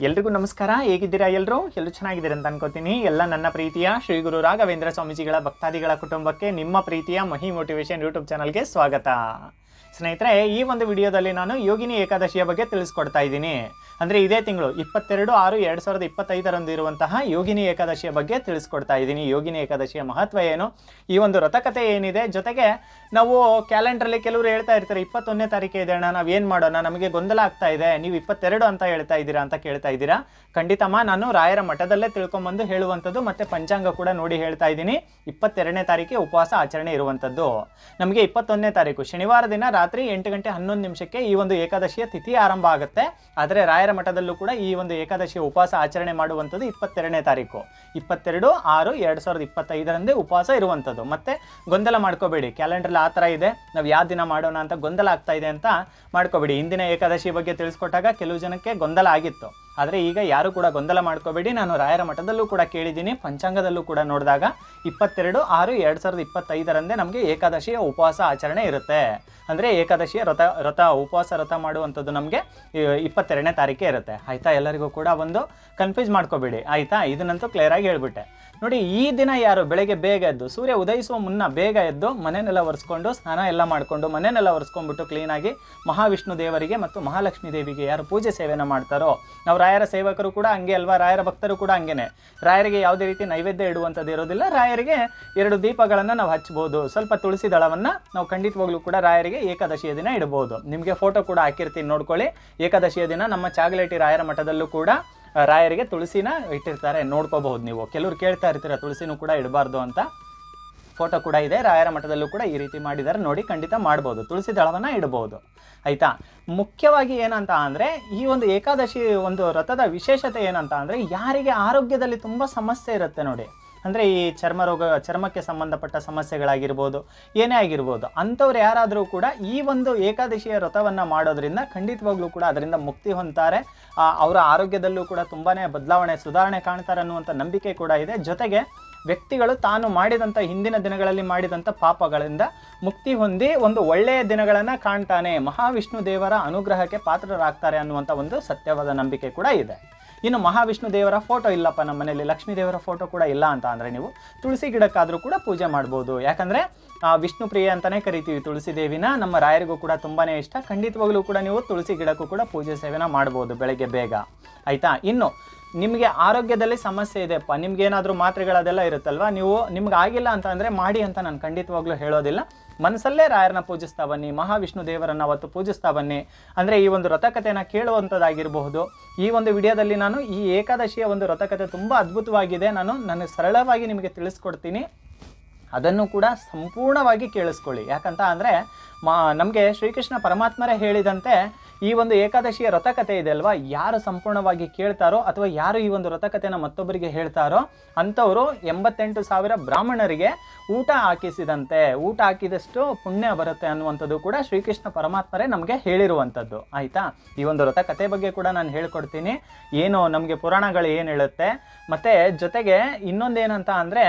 ಎಲ್ರಿಗೂ ನಮಸ್ಕಾರ. ಹೇಗಿದ್ದೀರಾ? ಎಲ್ಲರೂ ಚೆನ್ನಾಗಿದ್ದೀರಾ ಅಂತ ಅನ್ಕೋತೀನಿ. ಎಲ್ಲ ನನ್ನ ಪ್ರೀತಿಯ ಶ್ರೀ ಗುರು ರಾಘವೇಂದ್ರ ಸ್ವಾಮೀಜಿಗಳ ಭಕ್ತಾದಿಗಳ ಕುಟುಂಬಕ್ಕೆ ನಿಮ್ಮ ಪ್ರೀತಿಯ ಮಹಿ ಮೋಟಿವೇಶನ್ ಯೂಟ್ಯೂಬ್ ಚಾನಲ್ಗೆ ಸ್ವಾಗತ. ಸ್ನೇಹಿತರೆ, ಈ ಒಂದು ವಿಡಿಯೋದಲ್ಲಿ ನಾನು ಯೋಗಿನಿ ಏಕಾದಶಿಯ ಬಗ್ಗೆ ತಿಳಿಸ್ಕೊಡ್ತಾ ಇದ್ದೀನಿ. ಅಂದರೆ ಇದೇ ತಿಂಗಳು 22/6/2025 ಇರುವಂತಹ ಯೋಗಿನಿ ಏಕಾದಶಿಯ ಬಗ್ಗೆ ತಿಳಿಸ್ಕೊಡ್ತಾ ಇದ್ದೀನಿ. ಯೋಗಿನಿ ಏಕಾದಶಿಯ ಮಹತ್ವ ಏನು, ಈ ಒಂದು ವ್ರತಕತೆ ಏನಿದೆ, ಜೊತೆಗೆ ನಾವು ಕ್ಯಾಲೆಂಡ್ರಲ್ಲಿ ಕೆಲವರು ಹೇಳ್ತಾ ಇರ್ತಾರೆ 21ನೇ ತಾರೀಕು ಇದೆ ಅಣ್ಣ, ನಾವೇನು ಮಾಡೋಣ, ನಮಗೆ ಗೊಂದಲ ಆಗ್ತಾ ಇದೆ, ನೀವು 22 ಅಂತ ಹೇಳ್ತಾ ಇದ್ದೀರಾ ಅಂತ ಕೇಳ್ತಾ ಇದ್ದೀರಾ. ಖಂಡಿತಮ್ಮ ನಾನು ರಾಯರ ಮಠದಲ್ಲೇ ತಿಳ್ಕೊಂಬಂದು ಹೇಳುವಂಥದ್ದು, ಮತ್ತು ಪಂಚಾಂಗ ಕೂಡ ನೋಡಿ ಹೇಳ್ತಾ ಇದ್ದೀನಿ. 22ನೇ ತಾರೀಕಿಗೆ ಉಪವಾಸ ಆಚರಣೆ ಇರುವಂಥದ್ದು. ನಮಗೆ 21ನೇ ತಾರೀಕು ಶನಿವಾರ ದಿನ ರಾತ್ರಿ 8:11 ಈ ಒಂದು ಏಕಾದಶಿಯ ತಿಥಿ ಆರಂಭ ಆಗುತ್ತೆ. ಆದರೆ ರಾಯರ ಮಠದಲ್ಲೂ ಕೂಡ ಈ ಒಂದು ಏಕಾದಶಿಯ ಉಪವಾಸ ಆಚರಣೆ ಮಾಡುವಂಥದ್ದು 22ನೇ ತಾರೀಕು 22/6/2025 ಉಪವಾಸ ಇರುವಂಥದ್ದು. ಮತ್ತೆ ಗೊಂದಲ ಮಾಡ್ಕೋಬೇಡಿ, ಕ್ಯಾಲೆಂಡ್ರಲ್ಲಿ ಆ ಥರ ಇದೆ, ನಾವು ಯಾವ ದಿನ ಮಾಡೋಣ ಅಂತ ಗೊಂದಲ ಆಗ್ತಾ ಇದೆ ಅಂತ ಮಾಡ್ಕೋಬೇಡಿ. ಇಂದಿನ ಏಕಾದಶಿ ಬಗ್ಗೆ ತಿಳಿಸ್ಕೊಟ್ಟಾಗ ಕೆಲವು ಜನಕ್ಕೆ ಗೊಂದಲ ಆಗಿತ್ತು, ಆದರೆ ಈಗ ಯಾರು ಕೂಡ ಗೊಂದಲ ಮಾಡ್ಕೋಬೇಡಿ. ನಾನು ರಾಯರ ಮಠದಲ್ಲೂ ಕೂಡ ಕೇಳಿದ್ದೀನಿ, ಪಂಚಾಂಗದಲ್ಲೂ ಕೂಡ ನೋಡಿದಾಗ 22/6/2025 ನಮಗೆ ಏಕಾದಶಿಯ ಉಪವಾಸ ಆಚರಣೆ ಇರುತ್ತೆ. ಅಂದರೆ ಏಕಾದಶಿಯ ಉಪವಾಸ ವ್ರತ ಮಾಡುವಂಥದ್ದು ನಮಗೆ 22ನೇ ತಾರೀಕೆ ಇರುತ್ತೆ. ಆಯಿತಾ? ಎಲ್ಲರಿಗೂ ಕೂಡ ಒಂದು ಕನ್ಫ್ಯೂಸ್ ಮಾಡ್ಕೋಬೇಡಿ, ಆಯಿತಾ? ಇದನ್ನಂತೂ ಕ್ಲಿಯರಾಗಿ ಹೇಳ್ಬಿಟ್ಟೆ. ನೋಡಿ, ಈ ದಿನ ಯಾರು ಬೆಳಗ್ಗೆ ಬೇಗ ಎದ್ದು, ಸೂರ್ಯ ಉದಯಿಸುವ ಮುನ್ನ ಬೇಗ ಎದ್ದು ಮನೆಯನ್ನೆಲ್ಲ ಒರೆಸ್ಕೊಂಡು ಸ್ನಾನ ಎಲ್ಲ ಮಾಡಿಕೊಂಡು ಮನೆಯನ್ನೆಲ್ಲ ಒರೆಸ್ಕೊಂಡ್ಬಿಟ್ಟು ಕ್ಲೀನಾಗಿ ಮಹಾವಿಷ್ಣು ದೇವರಿಗೆ ಮತ್ತು ಮಹಾಲಕ್ಷ್ಮೀ ದೇವಿಗೆ ಯಾರು ಪೂಜೆ ಸೇವೆಯನ್ನು ಮಾಡ್ತಾರೋ, ನಾವು ರಾಯರ ಸೇವಕರು ಕೂಡ ಹಂಗೆ ಅಲ್ವಾ, ರಾಯರ ಭಕ್ತರು ಕೂಡ ಹಂಗೇನೆ. ರಾಯರಿಗೆ ಯಾವುದೇ ರೀತಿ ನೈವೇದ್ಯ ಇಡುವಂಥದ್ದು ಇರೋದಿಲ್ಲ. ರಾಯರಿಗೆ 2 ದೀಪಗಳನ್ನು ನಾವು ಹಚ್ಬೋದು, ಸ್ವಲ್ಪ ತುಳಸಿ ದಳವನ್ನು ನಾವು ಖಂಡಿತವಾಗ್ಲೂ ಕೂಡ ರಾಯರಿಗೆ ಏಕಾದಶಿಯ ದಿನ ಇಡಬಹುದು. ನಿಮಗೆ ಫೋಟೋ ಕೂಡ ಹಾಕಿರ್ತೀನಿ, ನೋಡ್ಕೊಳ್ಳಿ. ಏಕಾದಶಿಯ ದಿನ ನಮ್ಮ ಚಾಗಲೇಟಿ ರಾಯರ ಮಠದಲ್ಲೂ ಕೂಡ ರಾಯರಿಗೆ ತುಳಸಿನ ಇಟ್ಟಿರ್ತಾರೆ, ನೋಡ್ಕೋಬಹುದು ನೀವು. ಕೆಲವ್ರು ಕೇಳ್ತಾ ಇರ್ತೀರ ತುಳಸಿನೂ ಕೂಡ ಇಡಬಾರ್ದು ಅಂತ. ಫೋಟೋ ಕೂಡ ಇದೆ, ರಾಯರ ಮಠದಲ್ಲೂ ಕೂಡ ಈ ರೀತಿ ಮಾಡಿದ್ದಾರೆ, ನೋಡಿ. ಖಂಡಿತ ಮಾಡ್ಬೋದು, ತುಳಸಿ ದಳವನ್ನು ಇಡಬಹುದು. ಆಯಿತಾ? ಮುಖ್ಯವಾಗಿ ಏನಂತ ಅಂದರೆ, ಈ ಒಂದು ಏಕಾದಶಿ ಒಂದು ವ್ರತದ ವಿಶೇಷತೆ ಏನಂತ ಅಂದರೆ, ಯಾರಿಗೆ ಆರೋಗ್ಯದಲ್ಲಿ ತುಂಬ ಸಮಸ್ಯೆ ಇರುತ್ತೆ ನೋಡಿ, ಅಂದರೆ ಈ ಚರ್ಮಕ್ಕೆ ಸಂಬಂಧಪಟ್ಟ ಸಮಸ್ಯೆಗಳಾಗಿರ್ಬೋದು, ಏನೇ ಆಗಿರ್ಬೋದು, ಅಂಥವ್ರು ಯಾರಾದರೂ ಕೂಡ ಈ ಒಂದು ಏಕಾದಶಿಯ ವ್ರತವನ್ನು ಮಾಡೋದ್ರಿಂದ ಖಂಡಿತವಾಗ್ಲೂ ಕೂಡ ಅದರಿಂದ ಮುಕ್ತಿ ಹೊಂದ್ತಾರೆ. ಅವರ ಆರೋಗ್ಯದಲ್ಲೂ ಕೂಡ ತುಂಬಾ ಬದಲಾವಣೆ, ಸುಧಾರಣೆ ಕಾಣ್ತಾರೆ ಅನ್ನುವಂಥ ನಂಬಿಕೆ ಕೂಡ ಇದೆ. ಜೊತೆಗೆ ವ್ಯಕ್ತಿಗಳು ತಾನು ಮಾಡಿದಂಥ ಹಿಂದಿನ ದಿನಗಳಲ್ಲಿ ಮಾಡಿದಂಥ ಪಾಪಗಳಿಂದ ಮುಕ್ತಿ ಹೊಂದಿ ಒಂದು ಒಳ್ಳೆಯ ದಿನಗಳನ್ನು ಕಾಣ್ತಾನೆ, ಮಹಾವಿಷ್ಣು ದೇವರ ಅನುಗ್ರಹಕ್ಕೆ ಪಾತ್ರರಾಗ್ತಾರೆ ಅನ್ನುವಂಥ ಒಂದು ಸತ್ಯವಾದ ನಂಬಿಕೆ ಕೂಡ ಇದೆ. ಇನ್ನು ಮಹಾವಿಷ್ಣು ದೇವರ ಫೋಟೋ ಇಲ್ಲಪ್ಪ ನಮ್ಮ ಮನೆಯಲ್ಲಿ, ಲಕ್ಷ್ಮೀ ದೇವರ ಫೋಟೋ ಕೂಡ ಇಲ್ಲ ಅಂತ ಅಂದರೆ ನೀವು ತುಳಸಿ ಗಿಡಕ್ಕಾದರೂ ಕೂಡ ಪೂಜೆ ಮಾಡ್ಬೋದು. ಯಾಕಂದರೆ ವಿಷ್ಣು ಪ್ರಿಯ ಅಂತಲೇ ಕರಿತೀವಿ ತುಳಸಿ ದೇವಿನ. ನಮ್ಮ ರಾಯರಿಗೂ ಕೂಡ ತುಂಬಾ ಇಷ್ಟ. ಖಂಡಿತವಾಗ್ಲೂ ಕೂಡ ನೀವು ತುಳಸಿ ಗಿಡಕ್ಕೂ ಕೂಡ ಪೂಜೆ ಸೇವೆನ ಮಾಡ್ಬೋದು ಬೆಳಗ್ಗೆ ಬೇಗ. ಆಯಿತಾ? ಇನ್ನು ನಿಮಗೆ ಆರೋಗ್ಯದಲ್ಲಿ ಸಮಸ್ಯೆ ಇದೆಯಪ್ಪ, ನಿಮ್ಗೇನಾದರೂ ಮಾತ್ರೆಗಳದೆಲ್ಲ ಇರುತ್ತಲ್ವ, ನಿಮ್ಗೆ ಆಗಿಲ್ಲ ಅಂತ ಅಂದರೆ ಮಾಡಿ ಅಂತ ನಾನು ಖಂಡಿತವಾಗ್ಲೂ ಹೇಳೋದಿಲ್ಲ. ಮನಸ್ಸಲ್ಲೇ ರಾಯರನ್ನ ಪೂಜಿಸ್ತಾ ಬನ್ನಿ, ಮಹಾವಿಷ್ಣು ದೇವರನ್ನು ಅವತ್ತು ಪೂಜಿಸ್ತಾ ಬನ್ನಿ. ಅಂದರೆ ಈ ಒಂದು ವ್ರತಕಥೆನ ಕೇಳುವಂಥದ್ದಾಗಿರಬಹುದು. ಈ ಒಂದು ವಿಡಿಯೋದಲ್ಲಿ ನಾನು ಈ ಏಕಾದಶಿಯ ಒಂದು ವ್ರತಕಥೆ ತುಂಬ ಅದ್ಭುತವಾಗಿದೆ, ನಾನು ಸರಳವಾಗಿ ನಿಮಗೆ ತಿಳಿಸ್ಕೊಡ್ತೀನಿ. ಅದನ್ನು ಕೂಡ ಸಂಪೂರ್ಣವಾಗಿ ಕೇಳಿಸ್ಕೊಳ್ಳಿ. ಯಾಕಂತ ಅಂದರೆ ನಮಗೆ ಶ್ರೀಕೃಷ್ಣ ಪರಮಾತ್ಮರೇ ಹೇಳಿದಂತೆ ಈ ಒಂದು ಏಕಾದಶಿಯ ವ್ರತಕಥೆ ಇದೆ ಅಲ್ವಾ, ಯಾರು ಸಂಪೂರ್ಣವಾಗಿ ಕೇಳ್ತಾರೋ ಅಥವಾ ಯಾರು ಈ ಒಂದು ವ್ರತಕಥೆನ ಮತ್ತೊಬ್ಬರಿಗೆ ಹೇಳ್ತಾರೋ ಅಂಥವರು 88,000 ಬ್ರಾಹ್ಮಣರಿಗೆ ಊಟ ಹಾಕಿಸಿದಂತೆ, ಊಟ ಹಾಕಿದಷ್ಟು ಪುಣ್ಯ ಬರುತ್ತೆ ಅನ್ನುವಂಥದ್ದು ಕೂಡ ಶ್ರೀಕೃಷ್ಣ ಪರಮಾತ್ಮರೇ ನಮಗೆ ಹೇಳಿರುವಂಥದ್ದು. ಆಯಿತಾ? ಈ ಒಂದು ವ್ರತಕಥೆ ಬಗ್ಗೆ ಕೂಡ ನಾನು ಹೇಳ್ಕೊಡ್ತೀನಿ, ಏನು ನಮಗೆ ಪುರಾಣಗಳು ಏನು ಹೇಳುತ್ತೆ. ಮತ್ತು ಜೊತೆಗೆ ಇನ್ನೊಂದೇನಂತ ಅಂದರೆ,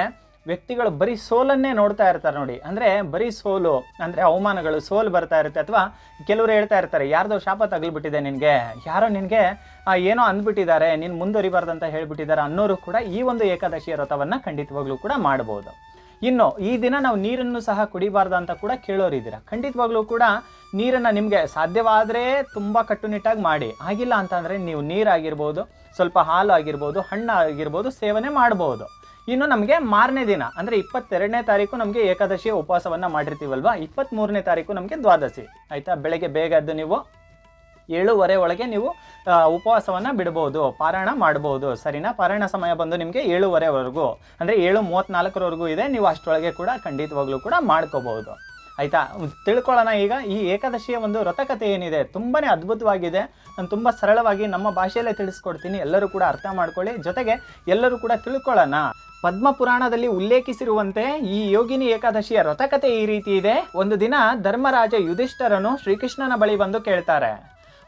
ವ್ಯಕ್ತಿಗಳು ಬರೀ ಸೋಲನ್ನೇ ನೋಡ್ತಾ ಇರ್ತಾರೆ ನೋಡಿ. ಅಂದರೆ ಬರೀ ಸೋಲು ಅಂದರೆ ಅವಮಾನಗಳು, ಸೋಲು ಬರ್ತಾ ಇರುತ್ತೆ. ಅಥವಾ ಕೆಲವರು ಹೇಳ್ತಾ ಇರ್ತಾರೆ, ಯಾರ್ದೋ ಶಾಪ ತಗಲ್ಬಿಟ್ಟಿದೆ ನಿನಗೆ, ಯಾರೋ ನಿನಗೆ ಏನೋ ಅಂದ್ಬಿಟ್ಟಿದ್ದಾರೆ, ನೀನು ಮುಂದುವರಿಬಾರ್ದಂತ ಹೇಳ್ಬಿಟ್ಟಿದ್ದಾರೆ ಅನ್ನೋರು ಕೂಡ ಈ ಒಂದು ಏಕಾದಶಿಯ ವ್ರತವನ್ನು ಖಂಡಿತವಾಗ್ಲೂ ಕೂಡ ಮಾಡ್ಬೋದು. ಇನ್ನು ಈ ದಿನ ನಾವು ನೀರನ್ನು ಸಹ ಕುಡಿಬಾರ್ದು ಅಂತ ಕೂಡ ಕೇಳೋರಿದ್ದೀರ. ಖಂಡಿತವಾಗ್ಲೂ ಕೂಡ ನೀರನ್ನು ನಿಮಗೆ ಸಾಧ್ಯವಾದರೆ ತುಂಬ ಕಟ್ಟುನಿಟ್ಟಾಗಿ ಮಾಡಿ. ಆಗಿಲ್ಲ ಅಂತಂದರೆ ನೀವು ನೀರಾಗಿರ್ಬೋದು, ಸ್ವಲ್ಪ ಹಾಲು ಆಗಿರ್ಬೋದು, ಹಣ್ಣು ಆಗಿರ್ಬೋದು ಸೇವನೆ ಮಾಡ್ಬೋದು. ಇನ್ನು ನಮಗೆ ಮಾರನೇ ದಿನ ಅಂದರೆ 22ನೇ ತಾರೀಕು ನಮಗೆ ಏಕಾದಶಿಯ ಉಪವಾಸವನ್ನು ಮಾಡಿರ್ತೀವಲ್ವ, 23ನೇ ತಾರೀಕು ನಮಗೆ ದ್ವಾದಶಿ. ಆಯಿತಾ? ಬೆಳಗ್ಗೆ ಬೇಗ ಎದ್ದು ನೀವು 7:30 ಒಳಗೆ ನೀವು ಉಪವಾಸವನ್ನು ಬಿಡ್ಬೋದು, ಪಾರಾಯಣ ಮಾಡ್ಬೋದು. ಸರಿನಾ? ಪಾರಾಯಣ ಸಮಯ ಬಂದು ನಿಮಗೆ 7:30ವರೆಗೂ, ಅಂದರೆ 7:34ವರೆಗೂ ಇದೆ. ನೀವು ಅಷ್ಟರೊಳಗೆ ಕೂಡ ಖಂಡಿತವಾಗ್ಲೂ ಕೂಡ ಮಾಡ್ಕೋಬಹುದು. ಆಯಿತಾ? ತಿಳ್ಕೊಳ್ಳೋಣ ಈಗ ಈ ಏಕಾದಶಿಯ ಒಂದು ವ್ರತಕಥೆ ಏನಿದೆ, ತುಂಬಾ ಅದ್ಭುತವಾಗಿದೆ. ನಾನು ತುಂಬ ಸರಳವಾಗಿ ನಮ್ಮ ಭಾಷೆಯಲ್ಲೇ ತಿಳಿಸ್ಕೊಡ್ತೀನಿ, ಎಲ್ಲರೂ ಕೂಡ ಅರ್ಥ ಮಾಡ್ಕೊಳ್ಳಿ. ಜೊತೆಗೆ ಎಲ್ಲರೂ ಕೂಡ ತಿಳ್ಕೊಳ್ಳೋಣ. ಪದ್ಮ ಪುರಾಣದಲ್ಲಿ ಉಲ್ಲೇಖಿಸಿರುವಂತೆ ಈ ಯೋಗಿನಿ ಏಕಾದಶಿಯ ವ್ರತಕಥೆ ಈ ರೀತಿ ಇದೆ. ಒಂದು ದಿನ ಧರ್ಮರಾಜ ಯುಧಿಷ್ಠರನು ಶ್ರೀಕೃಷ್ಣನ ಬಳಿ ಬಂದು ಕೇಳ್ತಾರೆ,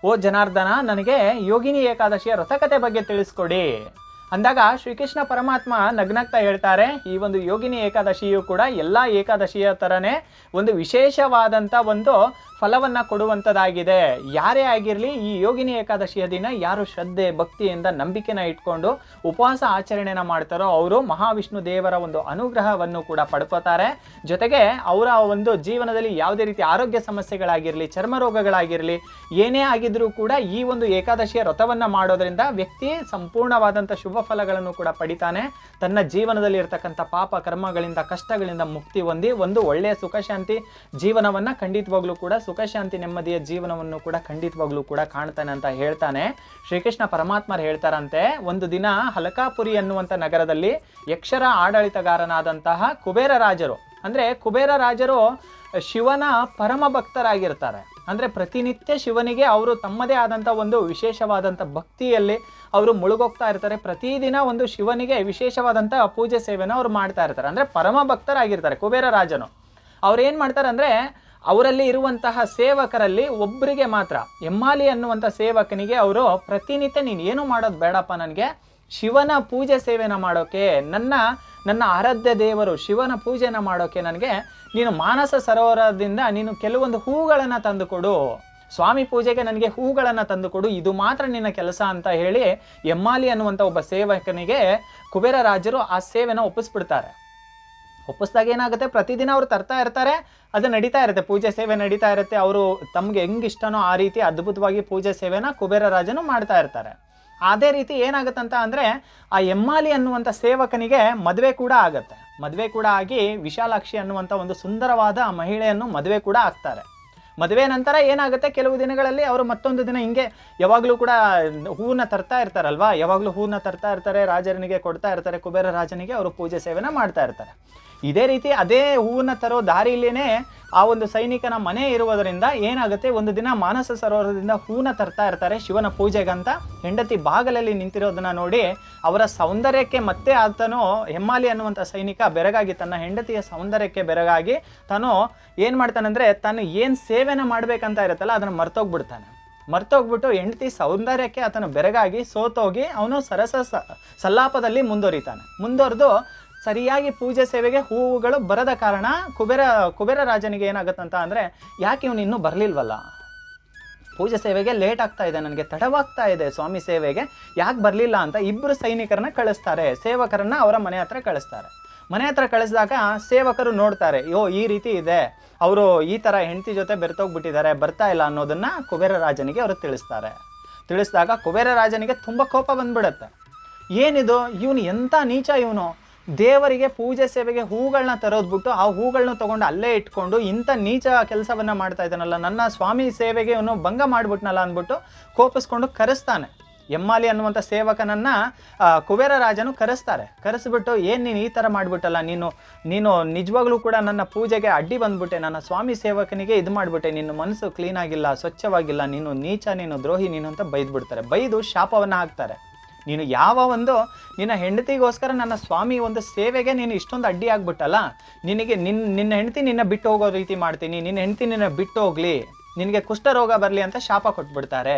ಓ ಜನಾರ್ದನ, ನನಗೆ ಯೋಗಿನಿ ಏಕಾದಶಿಯ ವ್ರತಕಥೆ ಬಗ್ಗೆ ತಿಳಿಸ್ಕೊಡಿ ಅಂದಾಗ ಶ್ರೀಕೃಷ್ಣ ಪರಮಾತ್ಮ ನಗ್ನಗ್ತಾ ಹೇಳ್ತಾರೆ, ಈ ಒಂದು ಯೋಗಿನಿ ಏಕಾದಶಿಯು ಕೂಡ ಎಲ್ಲ ಏಕಾದಶಿಯ ಥರನೇ ಒಂದು ವಿಶೇಷವಾದಂಥ ಒಂದು ಫಲವನ್ನ ಕೊಡುವಂಥದ್ದಾಗಿದೆ. ಯಾರೇ ಆಗಿರಲಿ ಈ ಯೋಗಿನಿ ಏಕಾದಶಿಯ ದಿನ ಯಾರು ಶ್ರದ್ಧೆ ಭಕ್ತಿಯಿಂದ ನಂಬಿಕೆನ ಇಟ್ಕೊಂಡು ಉಪವಾಸ ಆಚರಣೆನ ಮಾಡ್ತಾರೋ ಅವರು ಮಹಾವಿಷ್ಣು ದೇವರ ಒಂದು ಅನುಗ್ರಹವನ್ನು ಕೂಡ ಪಡ್ಕೋತಾರೆ. ಜೊತೆಗೆ ಅವರ ಒಂದು ಜೀವನದಲ್ಲಿ ಯಾವುದೇ ರೀತಿ ಆರೋಗ್ಯ ಸಮಸ್ಯೆಗಳಾಗಿರಲಿ, ಚರ್ಮ ರೋಗಗಳಾಗಿರಲಿ, ಏನೇ ಆಗಿದ್ರೂ ಕೂಡ ಈ ಒಂದು ಏಕಾದಶಿಯ ವ್ರತವನ್ನ ಮಾಡೋದ್ರಿಂದ ವ್ಯಕ್ತಿ ಸಂಪೂರ್ಣವಾದಂಥ ಶುಭ ಫಲಗಳನ್ನು ಕೂಡ ಪಡಿತಾನೆ. ತನ್ನ ಜೀವನದಲ್ಲಿ ಇರ್ತಕ್ಕಂಥ ಪಾಪ ಕರ್ಮಗಳಿಂದ ಕಷ್ಟಗಳಿಂದ ಮುಕ್ತಿ ಹೊಂದಿ ಒಂದು ಒಳ್ಳೆಯ ಸುಖ ಶಾಂತಿ ಜೀವನವನ್ನ ಖಂಡಿತವಾಗ್ಲೂ ಕೂಡ ಸುಖ ಶಾಂತಿ ನೆಮ್ಮದಿಯ ಜೀವನವನ್ನು ಕೂಡ ಖಂಡಿತವಾಗ್ಲೂ ಕೂಡ ಕಾಣ್ತಾನೆ ಅಂತ ಹೇಳ್ತಾನೆ. ಶ್ರೀಕೃಷ್ಣ ಪರಮಾತ್ಮರು ಹೇಳ್ತಾರಂತೆ, ಒಂದು ದಿನ ಹಲಕಾಪುರಿ ಅನ್ನುವಂಥ ನಗರದಲ್ಲಿ ಯಕ್ಷರ ಆಡಳಿತಗಾರನಾದಂತಹ ಕುಬೇರ ರಾಜರು, ಅಂದ್ರೆ ಕುಬೇರ ರಾಜರು ಶಿವನ ಪರಮ ಭಕ್ತರಾಗಿರ್ತಾರೆ. ಅಂದ್ರೆ ಪ್ರತಿನಿತ್ಯ ಶಿವನಿಗೆ ಅವರು ತಮ್ಮದೇ ಆದಂಥ ಒಂದು ವಿಶೇಷವಾದಂಥ ಭಕ್ತಿಯಲ್ಲಿ ಅವರು ಮುಳುಗೋಗ್ತಾ ಇರ್ತಾರೆ. ಪ್ರತಿದಿನ ಒಂದು ಶಿವನಿಗೆ ವಿಶೇಷವಾದಂಥ ಪೂಜೆ ಸೇವೆನ ಅವ್ರು ಮಾಡ್ತಾ ಇರ್ತಾರೆ. ಅಂದ್ರೆ ಪರಮ ಭಕ್ತರಾಗಿರ್ತಾರೆ ಕುಬೇರ ರಾಜನು. ಅವ್ರು ಏನು ಮಾಡ್ತಾರೆ ಅಂದರೆ, ಅವರಲ್ಲಿ ಇರುವಂತಹ ಸೇವಕರಲ್ಲಿ ಒಬ್ಬರಿಗೆ ಮಾತ್ರ, ಎಮ್ಮಾಲಿ ಅನ್ನುವಂಥ ಸೇವಕನಿಗೆ ಅವರು ಪ್ರತಿನಿತ್ಯ ನೀನು ಏನು ಮಾಡೋದು ಬೇಡಪ್ಪ, ನನಗೆ ಶಿವನ ಪೂಜೆ ಸೇವೆನ ಮಾಡೋಕೆ, ನನ್ನ ಆರಾಧ್ಯ ದೇವರು ಶಿವನ ಪೂಜೆನ ಮಾಡೋಕೆ ನನಗೆ ನೀನು ಮಾನಸ ಸರೋವರದಿಂದ ನೀನು ಕೆಲವೊಂದು ಹೂಗಳನ್ನು ತಂದುಕೊಡು, ಸ್ವಾಮಿ ಪೂಜೆಗೆ ನನಗೆ ಹೂಗಳನ್ನು ತಂದುಕೊಡು, ಇದು ಮಾತ್ರ ನಿನ್ನ ಕೆಲಸ ಅಂತ ಹೇಳಿ ಎಮ್ಮಾಲಿ ಅನ್ನುವಂಥ ಒಬ್ಬ ಸೇವಕನಿಗೆ ಕುಬೇರ ರಾಜರು ಆ ಸೇವೆನ ಒಪ್ಪಿಸ್ಬಿಡ್ತಾರೆ. ಒಪ್ಪಿಸಿದಾಗ ಏನಾಗುತ್ತೆ, ಪ್ರತಿದಿನ ಅವ್ರು ತರ್ತಾ ಇರ್ತಾರೆ, ಅದು ನಡೀತಾ ಇರುತ್ತೆ, ಪೂಜೆ ಸೇವೆ ನಡೀತಾ ಇರುತ್ತೆ. ಅವರು ತಮ್ಗೆ ಹೆಂಗಿಷ್ಟನೋ ಆ ರೀತಿ ಅದ್ಭುತವಾಗಿ ಪೂಜೆ ಸೇವೆನ ಕುಬೇರ ರಾಜನು ಮಾಡ್ತಾ ಇರ್ತಾರೆ. ಅದೇ ರೀತಿ ಏನಾಗುತ್ತಂತ ಅಂದರೆ, ಆ ಎಮ್ಮಾಲಿ ಅನ್ನುವಂಥ ಸೇವಕನಿಗೆ ಮದುವೆ ಕೂಡ ಆಗುತ್ತೆ. ಮದುವೆ ಕೂಡ ಆಗಿ ವಿಶಾಲಾಕ್ಷಿ ಅನ್ನುವಂಥ ಒಂದು ಸುಂದರವಾದ ಮಹಿಳೆಯನ್ನು ಮದುವೆ ಕೂಡ ಆಗ್ತಾರೆ. ಮದುವೆ ನಂತರ ಏನಾಗುತ್ತೆ, ಕೆಲವು ದಿನಗಳಲ್ಲಿ ಅವರು ಮತ್ತೊಂದು ದಿನ ಹಿಂಗೆ ಯಾವಾಗಲೂ ಕೂಡ ಹೂವನ್ನ ತರ್ತಾ ಇರ್ತಾರಲ್ವಾ, ಯಾವಾಗಲೂ ಹೂವನ್ನ ತರ್ತಾ ಇರ್ತಾರೆ, ರಾಜನಿಗೆ ಕೊಡ್ತಾ ಇರ್ತಾರೆ, ಕುಬೇರ ರಾಜನಿಗೆ ಅವರು ಪೂಜೆ ಸೇವೆನ ಮಾಡ್ತಾ ಇರ್ತಾರೆ. ಇದೇ ರೀತಿ ಅದೇ ಹೂವನ್ನ ತರೋ ದಾರಿಲೇನೆ ಆ ಒಂದು ಸೈನಿಕನ ಮನೆ ಇರುವುದರಿಂದ ಏನಾಗುತ್ತೆ, ಒಂದು ದಿನ ಮಾನಸ ಸರೋವರದಿಂದ ಹೂವನ್ನ ತರ್ತಾ ಇರ್ತಾರೆ ಶಿವನ ಪೂಜೆಗಂತ. ಹೆಂಡತಿ ಬಾಗಲಲ್ಲಿ ನಿಂತಿರೋದನ್ನ ನೋಡಿ ಅವರ ಸೌಂದರ್ಯಕ್ಕೆ ಮತ್ತೆ ಆತನು ಹೆಮ್ಮಾಲಿ ಅನ್ನುವಂಥ ಸೈನಿಕ ಬೆರಗಾಗಿ, ತನ್ನ ಹೆಂಡತಿಯ ಸೌಂದರ್ಯಕ್ಕೆ ಬೆರಗಾಗಿ ತಾನು ಏನು ಮಾಡ್ತಾನಂದ್ರೆ, ತಾನು ಏನು ಸೇವೆನ ಮಾಡ್ಬೇಕಂತ ಇರುತ್ತಲ್ಲ ಅದನ್ನು ಮರ್ತೋಗ್ಬಿಟ್ಟು ಹೆಂಡತಿ ಸೌಂದರ್ಯಕ್ಕೆ ಆತನು ಬೆರಗಾಗಿ ಸೋತೋಗಿ ಅವನು ಸಲ್ಲಾಪದಲ್ಲಿ ಮುಂದುವರಿದು ಸರಿಯಾಗಿ ಪೂಜೆ ಸೇವೆಗೆ ಹೂವುಗಳು ಬರದ ಕಾರಣ ಕುಬೇರ ರಾಜನಿಗೆ ಏನಾಗುತ್ತಂತ ಅಂದರೆ, ಯಾಕೆ ಇವನು ಇನ್ನೂ ಬರಲಿಲ್ವಲ್ಲ, ಪೂಜೆ ಸೇವೆಗೆ ಲೇಟ್ ಆಗ್ತಾ ಇದೆ, ನನಗೆ ತಡವಾಗ್ತಾ ಇದೆ ಸ್ವಾಮಿ ಸೇವೆಗೆ, ಯಾಕೆ ಬರಲಿಲ್ಲ ಅಂತ ಇಬ್ಬರು ಸೈನಿಕರನ್ನ ಕಳಿಸ್ತಾರೆ, ಸೇವಕರನ್ನ ಅವರ ಮನೆ ಹತ್ರ ಕಳಿಸ್ತಾರೆ. ಮನೆ ಹತ್ರ ಕಳಿಸಿದಾಗ ಸೇವಕರು ನೋಡ್ತಾರೆ, ಈ ರೀತಿ ಇದೆ, ಅವರು ಈ ಥರ ಹೆಂಡತಿ ಜೊತೆ ಬೆರ್ತೋಗ್ಬಿಟ್ಟಿದ್ದಾರೆ, ಬರ್ತಾ ಇಲ್ಲ ಅನ್ನೋದನ್ನ ಕುಬೇರ ರಾಜನಿಗೆ ಅವರು ತಿಳಿಸಿದಾಗ ಕುಬೇರ ರಾಜನಿಗೆ ತುಂಬ ಕೋಪ ಬಂದ್ಬಿಡತ್ತೆ. ಏನಿದು, ಇವನು ಎಂಥ ನೀಚ, ಇವನು ದೇವರಿಗೆ ಪೂಜೆ ಸೇವೆಗೆ ಹೂಗಳನ್ನ ತರೋದು ಬಿಟ್ಟು ಆ ಹೂಗಳನ್ನ ತೊಗೊಂಡು ಅಲ್ಲೇ ಇಟ್ಕೊಂಡು ಇಂಥ ನೀಚ ಕೆಲಸವನ್ನು ಮಾಡ್ತಾ ಇದ್ದಾನಲ್ಲ, ನನ್ನ ಸ್ವಾಮಿ ಸೇವೆಗೆ ಇವನು ಭಂಗ ಮಾಡಿಬಿಟ್ನಲ್ಲ ಅಂದ್ಬಿಟ್ಟು ಕೋಪಿಸ್ಕೊಂಡು ಕರೆಸ್ತಾನೆ. ಎಮ್ಮಾಲಿ ಅನ್ನುವಂಥ ಸೇವಕನನ್ನ ಕುಬೇರ ರಾಜನು ಕರೆಸ್ಬಿಟ್ಟು, ಏನು ನೀನು ಈ ಥರ ಮಾಡಿಬಿಟ್ಟಲ್ಲ, ನೀನು ನಿಜವಾಗ್ಲೂ ಕೂಡ ನನ್ನ ಪೂಜೆಗೆ ಅಡ್ಡಿ ಬಂದ್ಬಿಟ್ಟೆ, ನನ್ನ ಸ್ವಾಮಿ ಸೇವಕನಿಗೆ ಇದು ಮಾಡಿಬಿಟ್ಟೆ, ನಿನ್ನ ಮನಸ್ಸು ಕ್ಲೀನಾಗಿಲ್ಲ, ಸ್ವಚ್ಛವಾಗಿಲ್ಲ, ನೀನು ನೀಚ, ನೀನು ದ್ರೋಹಿ, ನೀನು ಅಂತ ಬೈದ್ಬಿಡ್ತಾರೆ. ಬೈದು ಶಾಪವನ್ನು ಹಾಕ್ತಾರೆ. ನೀನು ಯಾವ ಒಂದು ನಿನ್ನ ಹೆಂಡತಿಗೋಸ್ಕರ ನನ್ನ ಸ್ವಾಮಿ ಒಂದು ಸೇವೆಗೆ ನೀನು ಇಷ್ಟೊಂದು ಅಡ್ಡಿ ಆಗ್ಬಿಟ್ಟಲ್ಲ, ನಿನ್ನ ಹೆಂಡತಿ ನಿನ್ನ ಬಿಟ್ಟು ಹೋಗೋ ರೀತಿ ಮಾಡ್ತೀನಿ, ನಿನ್ನ ಹೆಂಡತಿ ನಿನ್ನ ಬಿಟ್ಟು ಹೋಗ್ಲಿ, ನಿನಗೆ ಕುಷ್ಠರೋಗ ಬರಲಿ ಅಂತ ಶಾಪ ಕೊಟ್ಬಿಡ್ತಾರೆ.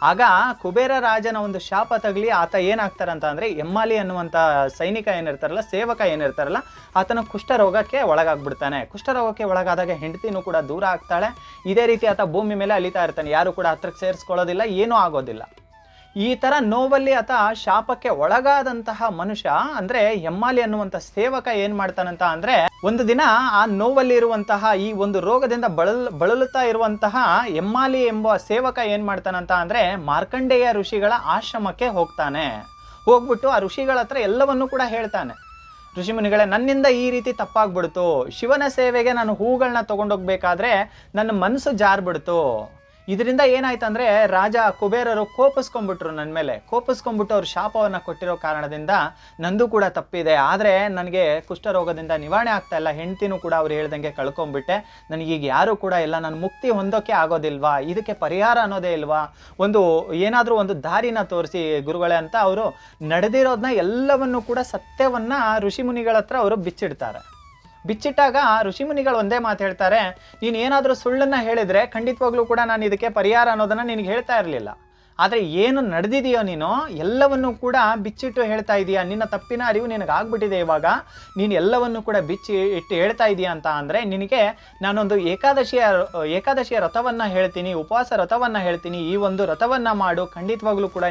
ಆಗ ಕುಬೇರ ರಾಜನ ಒಂದು ಶಾಪ ತಗಲಿ ಆತ ಏನಾಗ್ತಾರಂತ ಅಂದರೆ, ಎಮ್ಮಾಲಿ ಅನ್ನುವಂಥ ಸೈನಿಕ ಏನಿರ್ತಾರಲ್ಲ, ಸೇವಕ ಏನಿರ್ತಾರಲ್ಲ, ಆತನ ಕುಷ್ಠರೋಗಕ್ಕೆ ಒಳಗಾಗ್ಬಿಡ್ತಾನೆ. ಕುಷ್ಠರೋಗಕ್ಕೆ ಒಳಗಾದಾಗ ಹೆಂಡತಿನೂ ಕೂಡ ದೂರ ಆಗ್ತಾಳೆ. ಇದೇ ರೀತಿ ಆತ ಭೂಮಿ ಮೇಲೆ ಅಲಿತಾ ಇರ್ತಾನೆ, ಯಾರು ಕೂಡ ಹತ್ರಕ್ಕೆ ಸೇರಿಸ್ಕೊಳ್ಳೋದಿಲ್ಲ, ಏನೂ ಆಗೋದಿಲ್ಲ. ಈ ಥರ ನೋವಲ್ಲಿ ಆತ ಶಾಪಕ್ಕೆ ಒಳಗಾದಂತಹ ಮನುಷ್ಯ ಅಂದರೆ ಎಮ್ಮಾಲಿ ಅನ್ನುವಂಥ ಸೇವಕ ಏನು ಮಾಡ್ತಾನಂತ ಅಂದರೆ, ಒಂದು ದಿನ ಆ ನೋವಲ್ಲಿ ಇರುವಂತಹ ಈ ಒಂದು ರೋಗದಿಂದ ಬಳಲುತ್ತಾ ಇರುವಂತಹ ಎಮ್ಮಾಲಿ ಎಂಬ ಸೇವಕ ಏನು ಮಾಡ್ತಾನಂತ ಅಂದರೆ, ಮಾರ್ಕಂಡೇಯ ಋಷಿಗಳ ಆಶ್ರಮಕ್ಕೆ ಹೋಗ್ಬಿಟ್ಟು ಆ ಋಷಿಗಳ ಹತ್ರ ಎಲ್ಲವನ್ನೂ ಕೂಡ ಹೇಳ್ತಾನೆ. ಋಷಿಮುನಿಗಳೇ, ನನ್ನಿಂದ ಈ ರೀತಿ ತಪ್ಪಾಗ್ಬಿಡ್ತು, ಶಿವನ ಸೇವೆಗೆ ನಾನು ಹೂಗಳನ್ನ ತೊಗೊಂಡೋಗ್ಬೇಕಾದ್ರೆ ನನ್ನ ಮನಸ್ಸು ಜಾರ್ಬಿಡ್ತು. ಇದರಿಂದ ಏನಾಯ್ತಂದ್ರೆ, ರಾಜ ಕುಬೇರರು ಕೋಪಿಸ್ಕೊಂಡ್ಬಿಟ್ರು ನನ್ನ ಮೇಲೆ, ಕೋಪಿಸ್ಕೊಂಡ್ಬಿಟ್ಟು ಅವ್ರು ಶಾಪವನ್ನು ಕೊಟ್ಟಿರೋ ಕಾರಣದಿಂದ ನಂದು ಕೂಡ ತಪ್ಪಿದೆ, ಆದರೆ ನನಗೆ ಕುಷ್ಠರೋಗದಿಂದ ನಿವಾರಣೆ ಆಗ್ತಾ ಇಲ್ಲ, ಹೆಂಡ್ತಿನೂ ಕೂಡ ಅವ್ರು ಹೇಳ್ದಂಗೆ ಕಳ್ಕೊಂಡ್ಬಿಟ್ಟೆ, ನನಗೀಗ ಯಾರೂ ಕೂಡ ಇಲ್ಲ, ನಾನು ಮುಕ್ತಿ ಹೊಂದೋಕೆ ಆಗೋದಿಲ್ವಾ, ಇದಕ್ಕೆ ಪರಿಹಾರ ಅನ್ನೋದೇ ಇಲ್ವಾ, ಏನಾದರೂ ಒಂದು ದಾರಿನ ತೋರಿಸಿ ಗುರುಗಳೇ ಅಂತ ಅವರು ನಡೆದಿರೋದನ್ನ ಎಲ್ಲವನ್ನೂ ಕೂಡ ಸತ್ಯವನ್ನ ಋಷಿಮುನಿಗಳ ಹತ್ರ ಅವರು ಬಿಚ್ಚಿಟ್ಟಾಗ ಋಷಿಮುನಿಗಳು ಒಂದೇ ಮಾತು ಹೇಳ್ತಾರೆ, ನೀನು ಏನಾದರೂ ಸುಳ್ಳನ್ನು ಹೇಳಿದರೆ ಖಂಡಿತವಾಗ್ಲೂ ಕೂಡ ನಾನು ಇದಕ್ಕೆ ಪರಿಹಾರ ಅನ್ನೋದನ್ನು ನಿನಗೆ ಹೇಳ್ತಾ ಇರಲಿಲ್ಲ, ಆದರೆ ಏನು ನಡೆದಿದೆಯೋ ನೀನು ಎಲ್ಲವನ್ನು ಕೂಡ ಬಿಚ್ಚಿಟ್ಟು ಹೇಳ್ತಾ ಇದೀಯಾ, ನಿನ್ನ ತಪ್ಪಿನ ಅರಿವು ನಿನಗಾಗ್ಬಿಟ್ಟಿದೆ. ಇವಾಗ ನೀನು ಎಲ್ಲವನ್ನು ಕೂಡ ಬಿಚ್ಚಿ ಇಟ್ಟು ಹೇಳ್ತಾ ಇದೀಯಾ ಅಂತ ಅಂದರೆ ನಿನಗೆ ನಾನೊಂದು ಏಕಾದಶಿಯ ವ್ರತವನ್ನು ಹೇಳ್ತೀನಿ, ಉಪವಾಸ ವ್ರತವನ್ನು ಹೇಳ್ತೀನಿ. ಈ ಒಂದು ವ್ರತವನ್ನು ಮಾಡು, ಖಂಡಿತವಾಗ್ಲೂ ಕೂಡ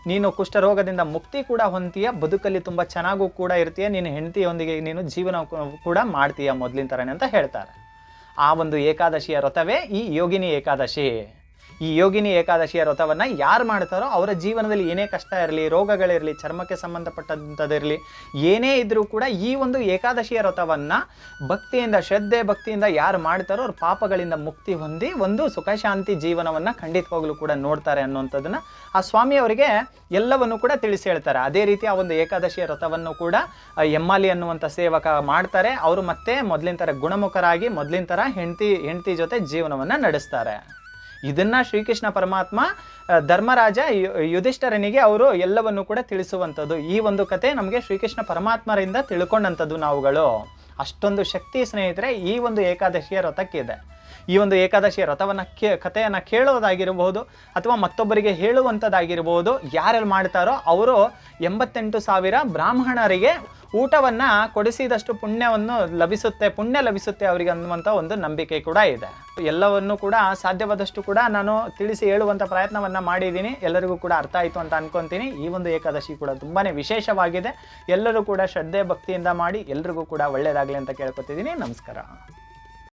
ನೀನು ಕುಷ್ಠರೋಗದಿಂದ ಮುಕ್ತಿ ಕೂಡ ಹೊಂದ್ತೀಯ, ಬದುಕಲ್ಲಿ ತುಂಬ ಚೆನ್ನಾಗೂ ಕೂಡ ಇರ್ತೀಯ, ನಿನ್ನ ಹೆಂಡತಿಯೊಂದಿಗೆ ನೀನು ಜೀವನ ಕೂಡ ಮಾಡ್ತೀಯ ಮೊದಲಿನ ಥರನೇ ಅಂತ ಹೇಳ್ತಾರೆ. ಆ ಒಂದು ಏಕಾದಶಿಯ ವ್ರತವೇ ಈ ಯೋಗಿನಿ ಏಕಾದಶಿ. ಈ ಯೋಗಿನಿ ಏಕಾದಶಿಯ ವ್ರತವನ್ನು ಯಾರು ಮಾಡ್ತಾರೋ ಅವರ ಜೀವನದಲ್ಲಿ ಏನೇ ಕಷ್ಟ ಇರಲಿ, ರೋಗಗಳಿರಲಿ, ಚರ್ಮಕ್ಕೆ ಸಂಬಂಧಪಟ್ಟಂಥದ್ದಿರಲಿ, ಏನೇ ಇದ್ದರೂ ಕೂಡ ಈ ಒಂದು ಏಕಾದಶಿಯ ವ್ರತವನ್ನು ಭಕ್ತಿಯಿಂದ, ಶ್ರದ್ಧೆ ಭಕ್ತಿಯಿಂದ ಯಾರು ಮಾಡ್ತಾರೋ ಅವ್ರ ಪಾಪಗಳಿಂದ ಮುಕ್ತಿ ಹೊಂದಿ ಒಂದು ಸುಖ ಶಾಂತಿ ಜೀವನವನ್ನು ಖಂಡಿತವಾಗ್ಲೂ ಕೂಡ ನೋಡ್ತಾರೆ ಅನ್ನುವಂಥದ್ದನ್ನು ಆ ಸ್ವಾಮಿಯವರಿಗೆ ಎಲ್ಲವನ್ನು ಕೂಡ ತಿಳಿಸಿ ಹೇಳ್ತಾರೆ. ಅದೇ ರೀತಿ ಆ ಒಂದು ಏಕಾದಶಿಯ ವ್ರತವನ್ನು ಕೂಡ ಎಮ್ಮಾಲಿ ಅನ್ನುವಂಥ ಸೇವಕ ಮಾಡ್ತಾರೆ. ಅವರು ಮತ್ತೆ ಮೊದಲಿನ ಥರ ಗುಣಮುಖರಾಗಿ ಮೊದಲಿನ ಥರ ಹೆಂಡತಿ ಜೊತೆ ಜೀವನವನ್ನು ನಡೆಸ್ತಾರೆ. ಇದನ್ನು ಶ್ರೀಕೃಷ್ಣ ಪರಮಾತ್ಮ ಧರ್ಮರಾಜ ಯುಧಿಷ್ಠರನಿಗೆ ಅವರು ಎಲ್ಲವನ್ನು ಕೂಡ ತಿಳಿಸುವಂಥದ್ದು. ಈ ಒಂದು ಕತೆ ನಮಗೆ ಶ್ರೀಕೃಷ್ಣ ಪರಮಾತ್ಮರಿಂದ ತಿಳ್ಕೊಂಡಂಥದ್ದು ನಾವುಗಳು. ಅಷ್ಟೊಂದು ಶಕ್ತಿ ಸ್ನೇಹಿತರೆ ಈ ಒಂದು ಏಕಾದಶಿಯ ವ್ರತಕ್ಕಿದೆ. ಈ ಒಂದು ಏಕಾದಶಿಯ ವ್ರತವನ್ನು ಕಥೆಯನ್ನು ಕೇಳೋದಾಗಿರ್ಬೋದು ಅಥವಾ ಮತ್ತೊಬ್ಬರಿಗೆ ಹೇಳುವಂಥದ್ದಾಗಿರ್ಬೋದು. ಯಾರೆಲ್ಲಿ ಮಾಡ್ತಾರೋ ಅವರು 88,000 ಬ್ರಾಹ್ಮಣರಿಗೆ ಊಟವನ್ನು ಕೊಡಿಸಿದಷ್ಟು ಪುಣ್ಯ ಲಭಿಸುತ್ತೆ ಅವರಿಗೆ ಅನ್ನುವಂಥ ಒಂದು ನಂಬಿಕೆ ಕೂಡ ಇದೆ. ಎಲ್ಲವನ್ನು ಕೂಡ ಸಾಧ್ಯವಾದಷ್ಟು ಕೂಡ ನಾನು ತಿಳಿಸಿ ಹೇಳುವಂಥ ಪ್ರಯತ್ನವನ್ನು ಮಾಡಿದ್ದೀನಿ. ಎಲ್ಲರಿಗೂ ಕೂಡ ಅರ್ಥ ಆಯಿತು ಅಂತ ಅನ್ಕೊತೀನಿ. ಈ ಒಂದು ಏಕಾದಶಿ ಕೂಡ ತುಂಬಾ ವಿಶೇಷವಾಗಿದೆ. ಎಲ್ಲರೂ ಕೂಡ ಶ್ರದ್ಧೆ ಭಕ್ತಿಯಿಂದ ಮಾಡಿ ಎಲ್ರಿಗೂ ಕೂಡ ಒಳ್ಳೆಯದಾಗಲಿ ಅಂತ ಕೇಳ್ಕೊತಿದ್ದೀನಿ. ನಮಸ್ಕಾರ.